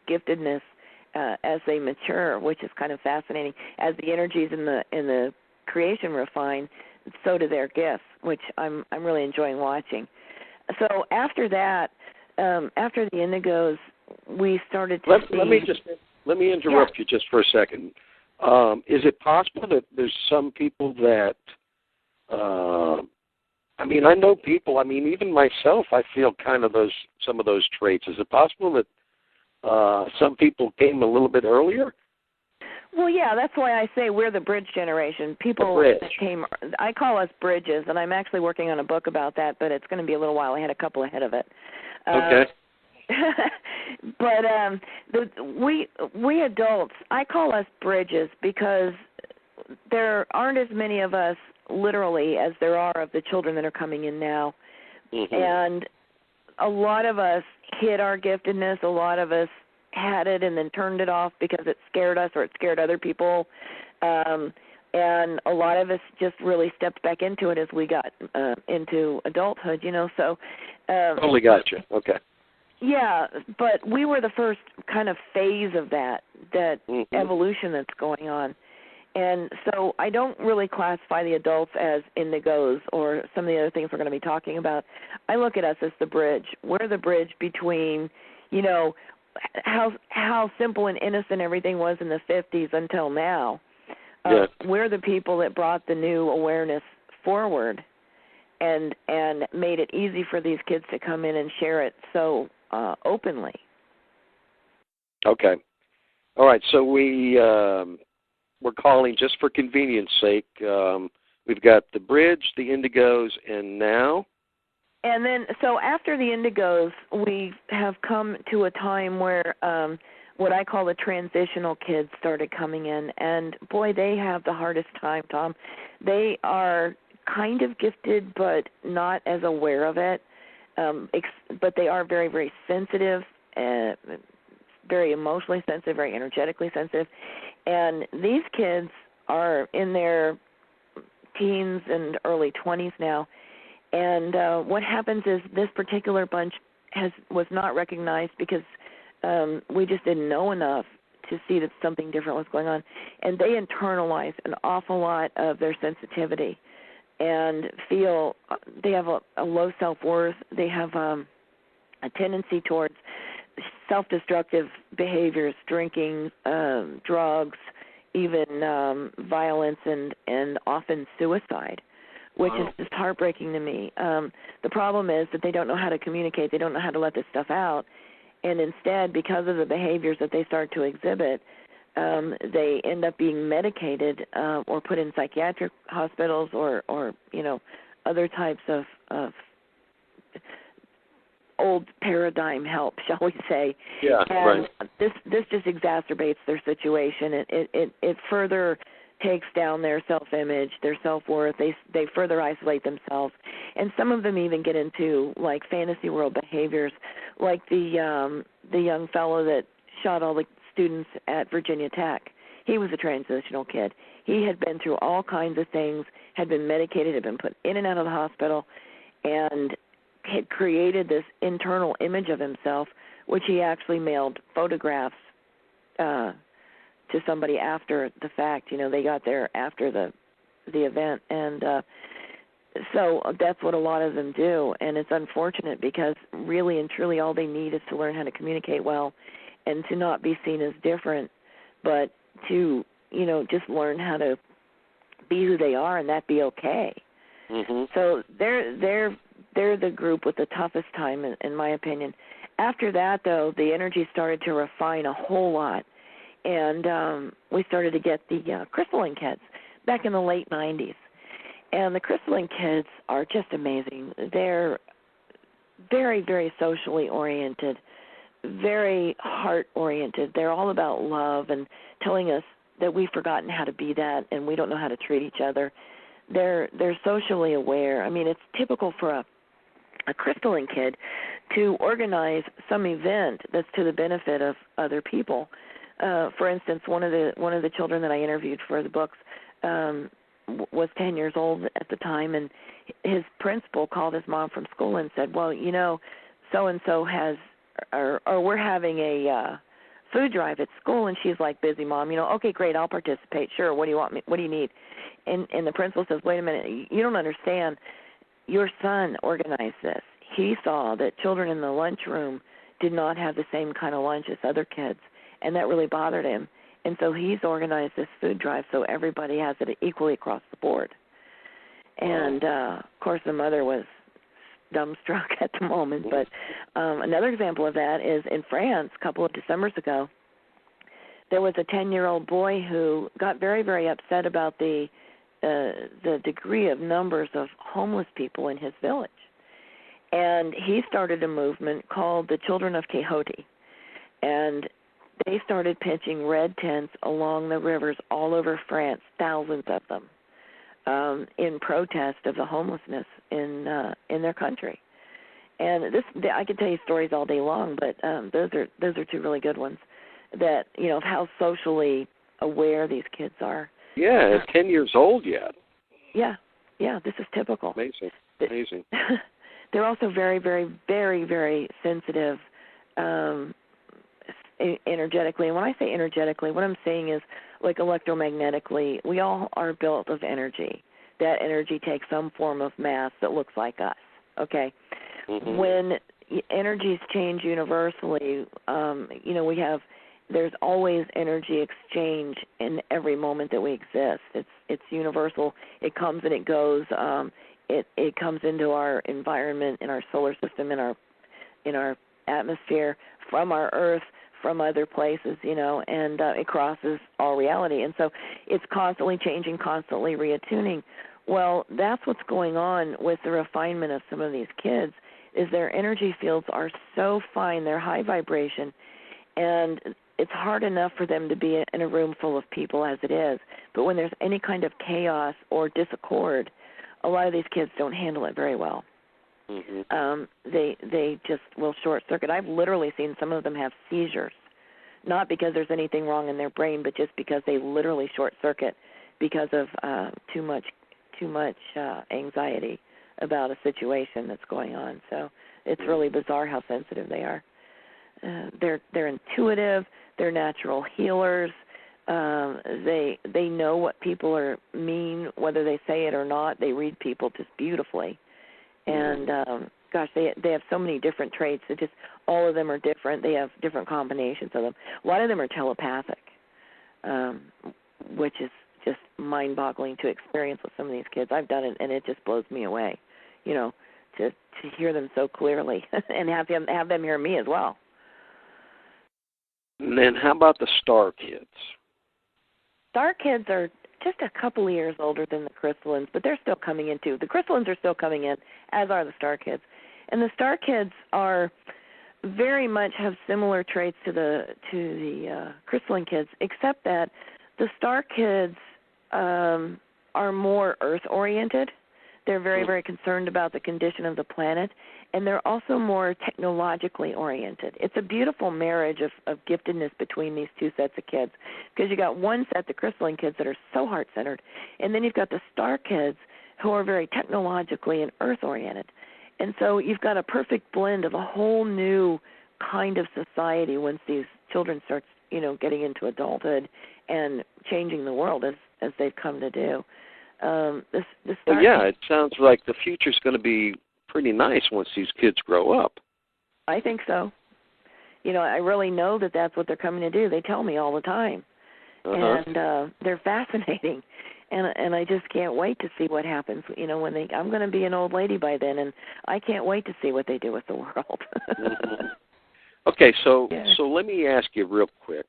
giftedness as they mature, which is kind of fascinating. As the energies in the creation refine, so do their gifts, which I'm really enjoying watching. So after that, after the Indigos, we started to let me interrupt you just for a second. Is it possible that there's some people that I know people. Even myself, I feel kind of some of those traits. Is it possible that some people came a little bit earlier? Well, yeah, that's why I say we're the bridge generation. People that came, I call us bridges, and I'm actually working on a book about that, but it's going to be a little while. I had a couple ahead of it. Okay. But we adults, I call us bridges because there aren't as many of us literally as there are of the children that are coming in now. Mm-hmm. And a lot of us hid our giftedness. A lot of us had it and then turned it off because it scared us or it scared other people. And a lot of us just really stepped back into it as we got into adulthood, So totally got you. Okay. Yeah, but we were the first kind of phase of that mm-hmm. evolution that's going on. And so I don't really classify the adults as indigos or some of the other things we're going to be talking about. I look at us as the bridge. We're the bridge between, how simple and innocent everything was in the 50s until now. Yes. We're the people that brought the new awareness forward and made it easy for these kids to come in and share it so openly. Okay. All right. So we're calling just for convenience sake. We've got the bridge, the Indigos, and now? And then, so after the Indigos, we have come to a time where what I call the transitional kids started coming in. And, boy, they have the hardest time, Tom. They are kind of gifted but not as aware of it. But they are very, very sensitive, very emotionally sensitive, very energetically sensitive. And these kids are in their teens and early 20s now. And what happens is this particular bunch was not recognized because we just didn't know enough to see that something different was going on. And they internalize an awful lot of their sensitivity and feel they have a low self-worth. They have a tendency towards self-destructive behaviors, drinking, drugs, even violence, and often suicide, which is just heartbreaking to me. The problem is that they don't know how to communicate. They don't know how to let this stuff out. And instead, because of the behaviors that they start to exhibit, they end up being medicated or put in psychiatric hospitals or other types of old paradigm help, shall we say. Yeah, and right. This just exacerbates their situation. It further takes down their self-image, their self-worth. They further isolate themselves. And some of them even get into, like, fantasy world behaviors, like the young fellow that shot all the students at Virginia Tech. He was a transitional kid. He had been through all kinds of things, had been medicated, had been put in and out of the hospital, and had created this internal image of himself, which he actually mailed photographs to somebody after the fact. They got there after the event, and so that's what a lot of them do. And it's unfortunate because really and truly all they need is to learn how to communicate well and to not be seen as different, but to, just learn how to be who they are and that be okay. Mm-hmm. So they're the group with the toughest time, in my opinion. After that, though, the energy started to refine a whole lot, and we started to get the crystalline kids back in the late 90s. And the crystalline kids are just amazing. They're very, very socially oriented, very heart-oriented. They're all about love and telling us that we've forgotten how to be that and we don't know how to treat each other. They're socially aware. I mean, it's typical for a crystalline kid to organize some event that's to the benefit of other people. For instance, one of the children that I interviewed for the books was 10 years old at the time, and his principal called his mom from school and said, well, so-and-so has, or we're having a food drive at school, and she's like, busy mom, okay, great, I'll participate. Sure, what do you want me? What do you need? And the principal says, wait a minute, you don't understand. Your son organized this. He saw that children in the lunchroom did not have the same kind of lunch as other kids, and that really bothered him. And so he's organized this food drive so everybody has it equally across the board. And, of course, the mother was dumbstruck at the moment. But another example of that is in France a couple of Decembers ago, there was a 10-year-old boy who got very, very upset about the degree of numbers of homeless people in his village. And he started a movement called the Children of Quixote. And they started pitching red tents along the rivers all over France, thousands of them, in protest of the homelessness in their country. And I could tell you stories all day long, but those are two really good ones. That of how socially aware these kids are. Yeah, it's 10 years old yet. Yeah, this is typical. Amazing. They're also very, very, very, very sensitive energetically. And when I say energetically, what I'm saying is like electromagnetically, we all are built of energy. That energy takes some form of mass that looks like us, okay? Mm-hmm. When energies change universally, there's always energy exchange in every moment that we exist. It's universal. It comes and it goes. It comes into our environment, in our solar system, in our atmosphere, from our Earth, from other places, and it crosses all reality. And so it's constantly changing, constantly reattuning. Well, that's what's going on with the refinement of some of these kids, is their energy fields are so fine, they're high vibration, and it's hard enough for them to be in a room full of people as it is. But when there's any kind of chaos or disaccord, a lot of these kids don't handle it very well. Mm-hmm. They just will short circuit. I've literally seen some of them have seizures, not because there's anything wrong in their brain, but just because they literally short circuit because of too much anxiety about a situation that's going on. So it's really bizarre how sensitive they are. They're intuitive. They're natural healers. They know what people mean, whether they say it or not. They read people just beautifully. And they have so many different traits. That just all of them are different. They have different combinations of them. A lot of them are telepathic, which is just mind-boggling to experience with some of these kids. I've done it, and it just blows me away. To hear them so clearly and have them hear me as well. And then how about the star kids? Star kids are just a couple of years older than the crystallines, but they're still coming in too. The crystallines are still coming in, as are the star kids. And the star kids are very much have similar traits to the crystalline kids, except that the star kids are more earth-oriented. They're very, very concerned about the condition of the planet, and they're also more technologically oriented. It's a beautiful marriage of giftedness between these two sets of kids, because you got one set, the crystalline kids, that are so heart-centered, and then you've got the star kids who are very technologically and earth-oriented. And so you've got a perfect blend of a whole new kind of society once these children start, getting into adulthood and changing the world as they've come to do. It sounds like the future's going to be pretty nice once these kids grow up. I think so. I really know that that's what they're coming to do. They tell me all the time. And they're fascinating. And I just can't wait to see what happens. When I'm going to be an old lady by then, and I can't wait to see what they do with the world. Mm-hmm. Okay, so let me ask you real quick,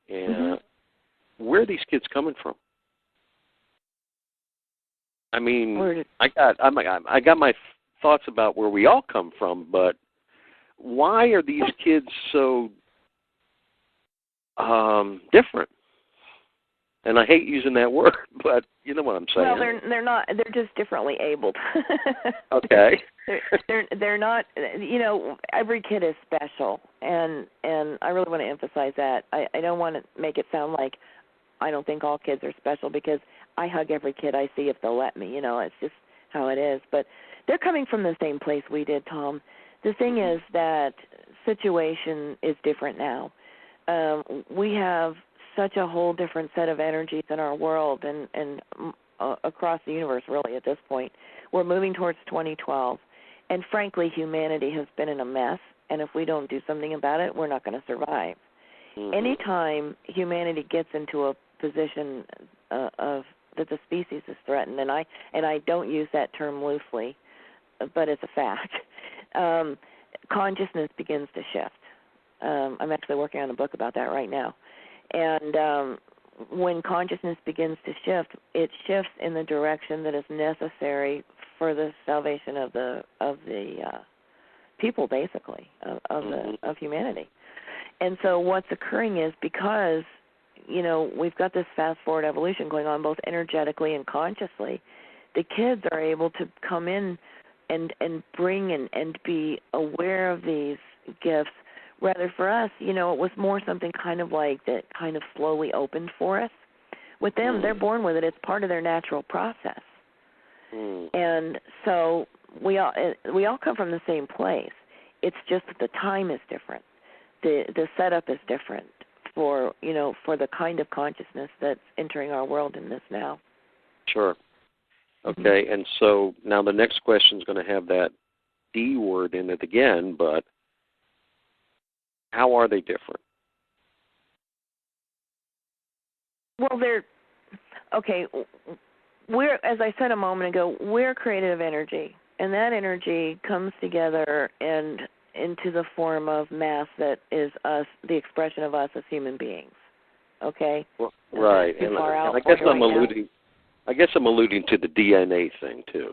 where are these kids coming from? I mean, I got my thoughts about where we all come from, but why are these kids so different? And I hate using that word, but you know what I'm saying. Well, they're not. They're just differently abled. Okay. They're not. Every kid is special, and I really want to emphasize that. I don't want to make it sound like I don't think all kids are special, because I hug every kid I see if they'll let me. It's just how it is. But they're coming from the same place we did, Tom. The thing is that situation is different now. we have such a whole different set of energies in our world and across the universe, really, at this point. We're moving towards 2012, and frankly, humanity has been in a mess, and if we don't do something about it, we're not going to survive. Mm-hmm. Anytime humanity gets into a position of that the species is threatened, and I don't use that term loosely, but it's a fact, consciousness begins to shift. I'm actually working on a book about that right now. And when consciousness begins to shift, it shifts in the direction that is necessary for the salvation of the people, basically, of humanity. And so what's occurring is, because we've got this fast forward evolution going on both energetically and consciously, the kids are able to come in and bring and be aware of these gifts. Rather, for us, it was more something kind of like that kind of slowly opened for us. With them, they're born with it. It's part of their natural process. And so we all come from the same place. It's just that the time is different. The setup is different for the kind of consciousness that's entering our world in this now. Sure. Okay, and so now the next question is going to have that D word in it again, but how are they different? Well, we're, as I said a moment ago, we're creative energy, and that energy comes together and into the form of mass that is us, the expression of us as human beings. Okay? Well, right. And I guess I'm alluding to the DNA thing too.